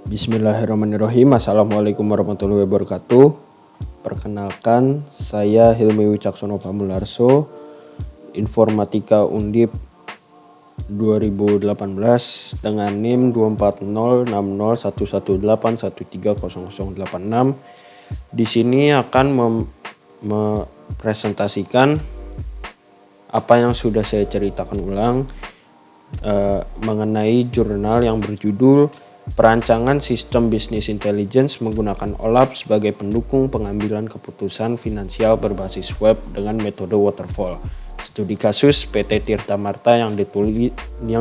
Bismillahirrahmanirrahim. Assalamualaikum warahmatullahi wabarakatuh. Perkenalkan, saya Hilmi Wicaksono Pamularso, Informatika Undip 2018 dengan NIM 240601118130086. Di sini akan mempresentasikan apa yang sudah saya ceritakan ulang mengenai jurnal yang berjudul Perancangan Sistem Bisnis Intelligence menggunakan OLAP sebagai pendukung pengambilan keputusan finansial berbasis web dengan metode waterfall. Studi kasus PT Tirta Marta yang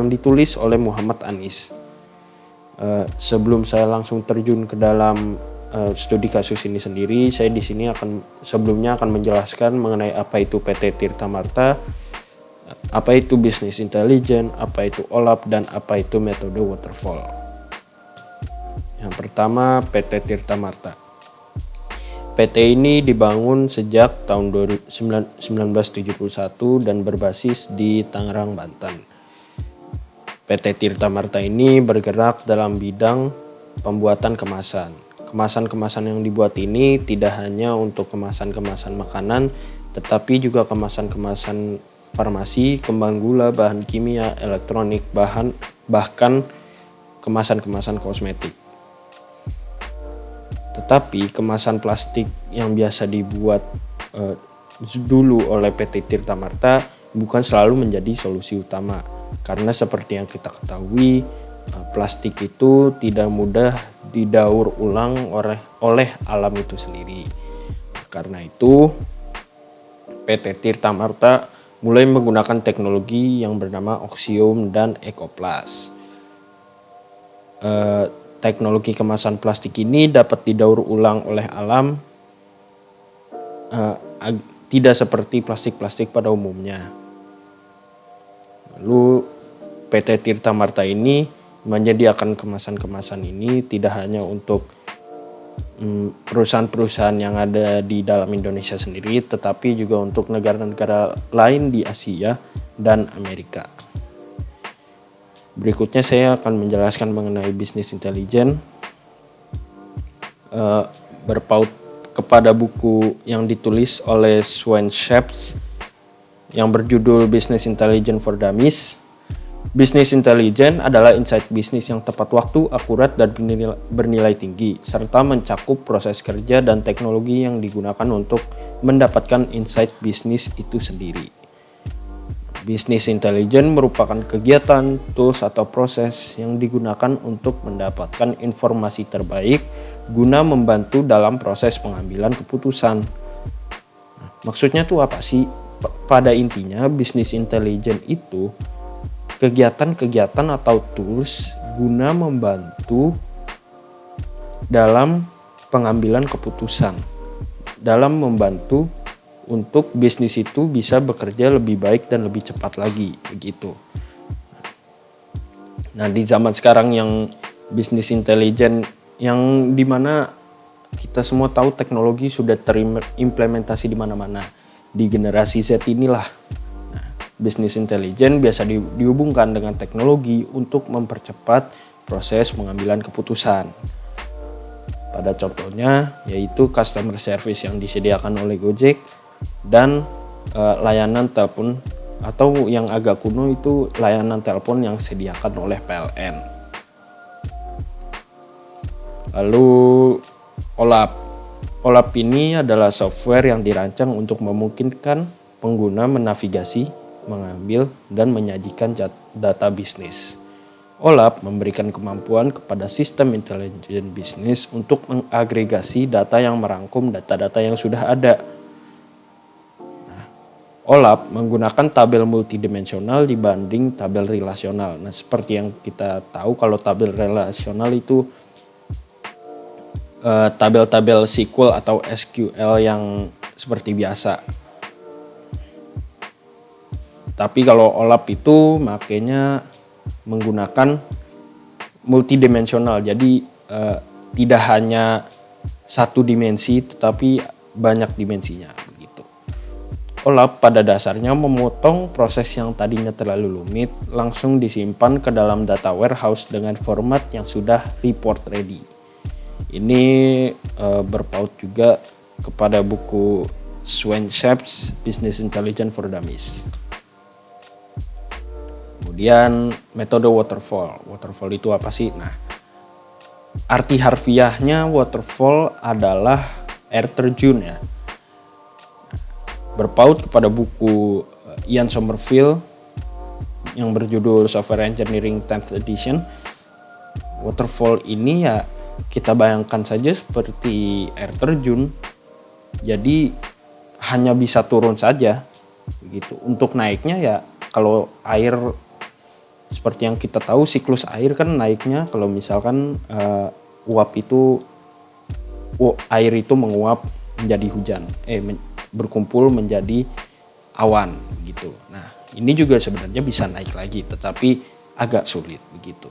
ditulis oleh Muhammad Anis. Sebelum saya langsung terjun ke dalam studi kasus ini sendiri, saya di sini sebelumnya akan menjelaskan mengenai apa itu PT Tirta Marta, apa itu Business Intelligence, apa itu OLAP, dan apa itu metode waterfall. Yang pertama, PT Tirta Marta. PT ini dibangun sejak tahun 1971 dan berbasis di Tangerang, Banten. PT Tirta Marta ini bergerak dalam bidang pembuatan kemasan. Kemasan-kemasan yang dibuat ini tidak hanya untuk kemasan-kemasan makanan, tetapi juga kemasan-kemasan farmasi, kembang gula, bahan kimia, elektronik, bahkan kemasan-kemasan kosmetik. Tetapi kemasan plastik yang biasa dibuat dulu oleh PT Tirta Marta bukan selalu menjadi solusi utama. Karena seperti yang kita ketahui, plastik itu tidak mudah didaur ulang oleh alam itu sendiri. Karena itu, PT Tirta Marta mulai menggunakan teknologi yang bernama Oxium dan Ecoplast. Teknologi kemasan plastik ini dapat didaur ulang oleh alam, tidak seperti plastik-plastik pada umumnya. Lalu PT Tirta Marta ini menyediakan kemasan-kemasan ini tidak hanya untuk perusahaan-perusahaan yang ada di dalam Indonesia sendiri, tetapi juga untuk negara-negara lain di Asia dan Amerika. Berikutnya saya akan menjelaskan mengenai Business Intelligence, berpaut kepada buku yang ditulis oleh Sven Schepps yang berjudul Business Intelligence for Dummies. Business Intelligence adalah insight bisnis yang tepat waktu, akurat, dan bernilai tinggi, serta mencakup proses kerja dan teknologi yang digunakan untuk mendapatkan insight bisnis itu sendiri. Business Intelligence merupakan kegiatan, tools, atau proses yang digunakan untuk mendapatkan informasi terbaik guna membantu dalam proses pengambilan keputusan. Maksudnya tuh apa sih? Pada intinya, Business Intelligence itu kegiatan-kegiatan atau tools guna membantu dalam pengambilan keputusan, dalam membantu untuk bisnis itu bisa bekerja lebih baik dan lebih cepat lagi, begitu. Nah, di zaman sekarang yang business intelligence, yang dimana kita semua tahu teknologi sudah terimplementasi di mana-mana. Di generasi Z inilah, business intelligence biasa dihubungkan dengan teknologi untuk mempercepat proses pengambilan keputusan. Pada contohnya, yaitu customer service yang disediakan oleh Gojek, dan layanan telepon, atau yang agak kuno itu layanan telepon yang disediakan oleh PLN. Lalu OLAP. OLAP ini adalah software yang dirancang untuk memungkinkan pengguna menavigasi, mengambil, dan menyajikan data bisnis. OLAP memberikan kemampuan kepada sistem intelijen bisnis untuk mengagregasi data yang merangkum data-data yang sudah ada. OLAP menggunakan tabel multidimensional dibanding tabel relasional. Nah, seperti yang kita tahu, kalau tabel relasional itu tabel-tabel SQL atau SQL yang seperti biasa. Tapi kalau OLAP itu makanya menggunakan multidimensional. Jadi tidak hanya satu dimensi, tetapi banyak dimensinya. OLAP pada dasarnya memotong proses yang tadinya terlalu rumit langsung disimpan ke dalam data warehouse dengan format yang sudah report ready. Ini berpaut juga kepada buku Schweinschaft's Business Intelligence for Dummies. Kemudian metode waterfall. Waterfall itu apa sih? Nah, arti harfiahnya waterfall adalah air terjun ya. Berpaut kepada buku Ian Sommerville yang berjudul Software Engineering 10th Edition. Waterfall ini ya kita bayangkan saja seperti air terjun. Jadi hanya bisa turun saja begitu. Untuk naiknya ya kalau air seperti yang kita tahu siklus air kan naiknya kalau misalkan air itu menguap menjadi hujan. Berkumpul menjadi awan gitu. Nah, ini juga sebenarnya bisa naik lagi tetapi agak sulit begitu.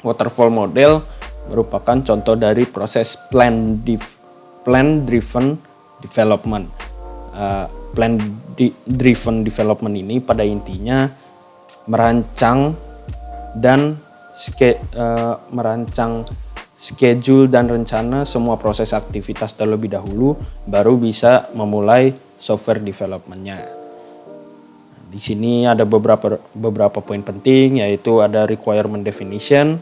Waterfall model merupakan contoh dari proses plan driven development. Driven development ini pada intinya merancang schedule dan rencana semua proses aktivitas terlebih dahulu baru bisa memulai software development-nya. Di sini ada beberapa poin penting, yaitu ada requirement definition,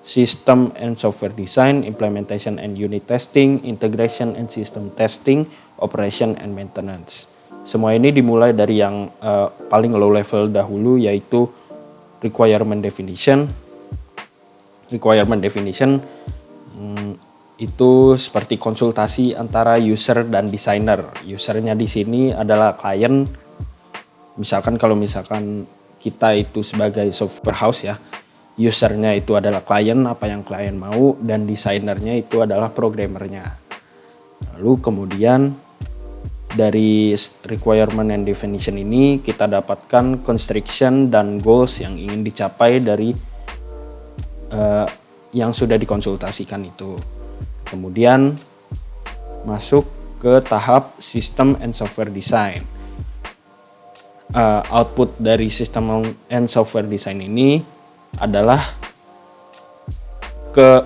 system and software design, implementation and unit testing, integration and system testing, operation and maintenance. Semua ini dimulai dari yang paling low level dahulu, yaitu requirement definition. Requirement definition itu seperti konsultasi antara user dan designer. Usernya di sini adalah klien. Misalkan kita itu sebagai software house ya, usernya itu adalah klien, apa yang klien mau, dan desainernya itu adalah programmernya. Lalu kemudian dari requirement and definition ini kita dapatkan constriction dan goals yang ingin dicapai dari yang sudah dikonsultasikan itu. Kemudian masuk ke tahap system and software design. Output dari system and software design ini adalah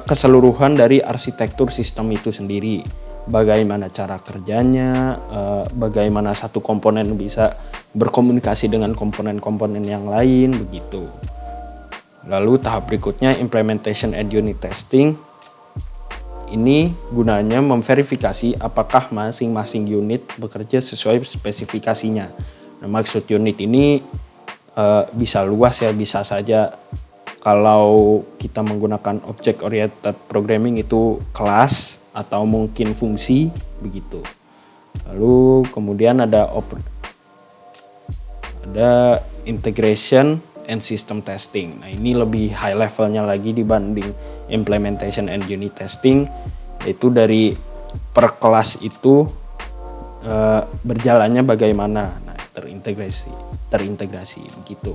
keseluruhan dari arsitektur sistem itu sendiri. Bagaimana cara kerjanya, bagaimana satu komponen bisa berkomunikasi dengan komponen-komponen yang lain, begitu. Lalu tahap berikutnya implementation and unit testing. Ini gunanya memverifikasi apakah masing-masing unit bekerja sesuai spesifikasinya. Nah, maksud unit ini bisa luas ya, bisa saja kalau kita menggunakan object oriented programming itu kelas atau mungkin fungsi begitu. Lalu kemudian ada integration and system testing. Nah, ini lebih high levelnya lagi dibanding implementation and unit testing, yaitu dari per kelas itu berjalannya bagaimana. Nah, terintegrasi begitu.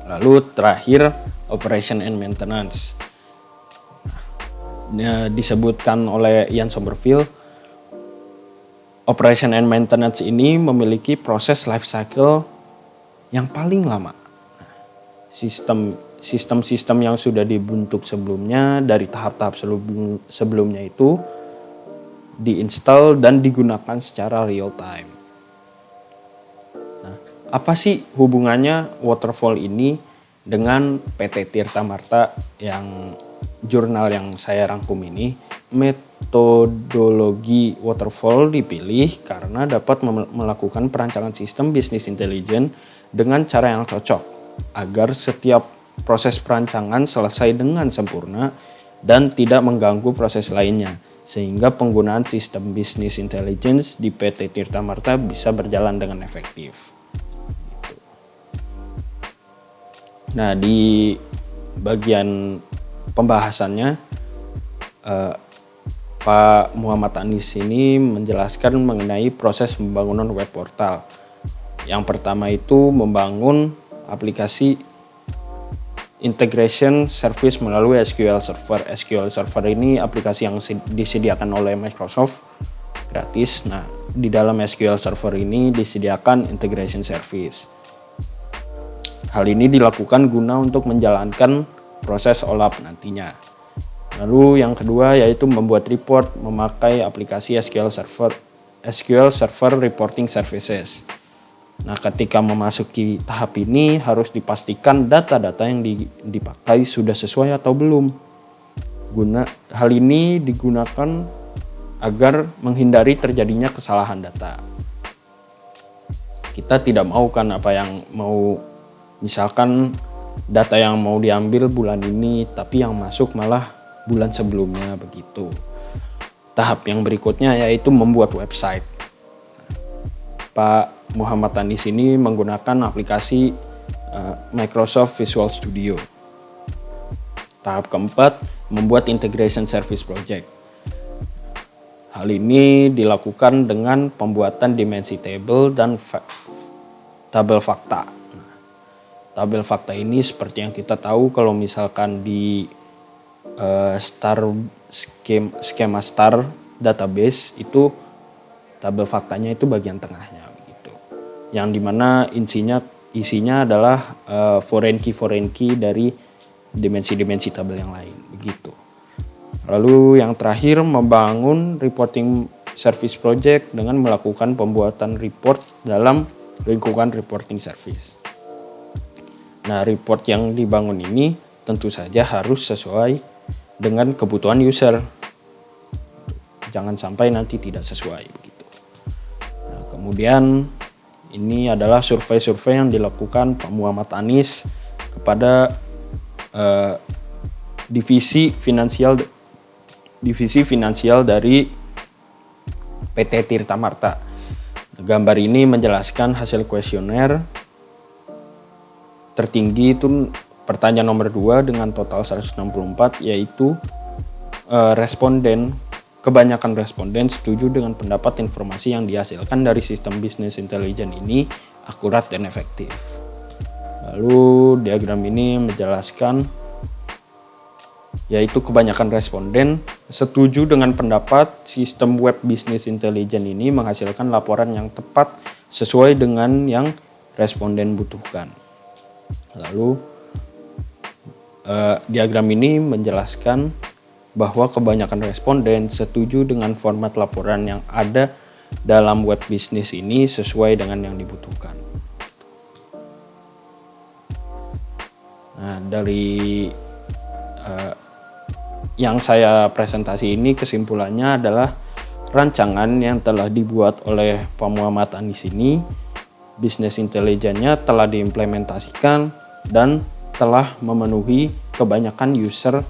Lalu terakhir operation and maintenance. Nah, disebutkan oleh Ian Sommerville, operation and maintenance ini memiliki proses life cycle yang paling lama. Sistem-sistem yang sudah dibentuk sebelumnya dari tahap-tahap sebelumnya itu diinstal dan digunakan secara real time. Nah, apa sih hubungannya waterfall ini dengan PT Tirta Marta yang jurnal yang saya rangkum ini? Metodologi waterfall dipilih karena dapat melakukan perancangan sistem bisnis intelligence dengan cara yang cocok agar setiap proses perancangan selesai dengan sempurna dan tidak mengganggu proses lainnya, sehingga penggunaan sistem bisnis intelligence di PT Tirta Marta bisa berjalan dengan efektif. Nah, di bagian pembahasannya Pak Muhammad Anis ini menjelaskan mengenai proses pembangunan web portal. Yang pertama itu membangun aplikasi integration service melalui SQL Server. SQL Server ini aplikasi yang disediakan oleh Microsoft gratis. Nah, di dalam SQL Server ini disediakan integration service. Hal ini dilakukan guna untuk menjalankan proses OLAP nantinya. Lalu yang kedua yaitu membuat report memakai aplikasi SQL Server Reporting Services. Nah, ketika memasuki tahap ini harus dipastikan data-data yang dipakai sudah sesuai atau belum. Hal ini digunakan agar menghindari terjadinya kesalahan data. Kita tidak mau kan misalkan data yang mau diambil bulan ini tapi yang masuk malah bulan sebelumnya begitu. Tahap yang berikutnya yaitu membuat website. Pak Muhammad Anis ini menggunakan aplikasi Microsoft Visual Studio. Tahap keempat, membuat integration service project. Hal ini dilakukan dengan pembuatan dimensi table dan tabel fakta. Tabel fakta ini seperti yang kita tahu kalau misalkan di skema star database itu tabel faktanya itu bagian tengahnya gitu. Yang dimana isinya adalah foreign key dari dimensi tabel yang lain begitu. Lalu yang terakhir membangun reporting service project dengan melakukan pembuatan report dalam lingkungan reporting service. Nah, report yang dibangun ini tentu saja harus sesuai dengan kebutuhan user. Jangan sampai nanti tidak sesuai begitu. Nah, kemudian ini adalah survei-survei yang dilakukan Pak Muhammad Anis kepada divisi finansial dari PT Tirta Marta. Gambar ini menjelaskan hasil kuesioner tertinggi itu pertanyaan nomor 2 dengan total 164, yaitu kebanyakan responden setuju dengan pendapat informasi yang dihasilkan dari sistem business intelligence ini akurat dan efektif. Lalu diagram ini menjelaskan yaitu kebanyakan responden setuju dengan pendapat sistem web business intelligence ini menghasilkan laporan yang tepat sesuai dengan yang responden butuhkan. Lalu diagram ini menjelaskan bahwa kebanyakan responden setuju dengan format laporan yang ada dalam web bisnis ini sesuai dengan yang dibutuhkan. Nah, dari yang saya presentasi ini kesimpulannya adalah rancangan yang telah dibuat oleh Pak Muhammad Anis ini, business intelligence-nya telah diimplementasikan dan telah memenuhi kebanyakan user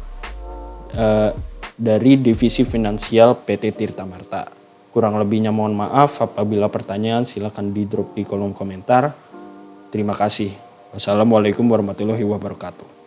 dari divisi finansial PT Tirta Marta. Kurang lebihnya mohon maaf, apabila pertanyaan silakan di drop di kolom komentar. Terima kasih. Wassalamualaikum warahmatullahi wabarakatuh.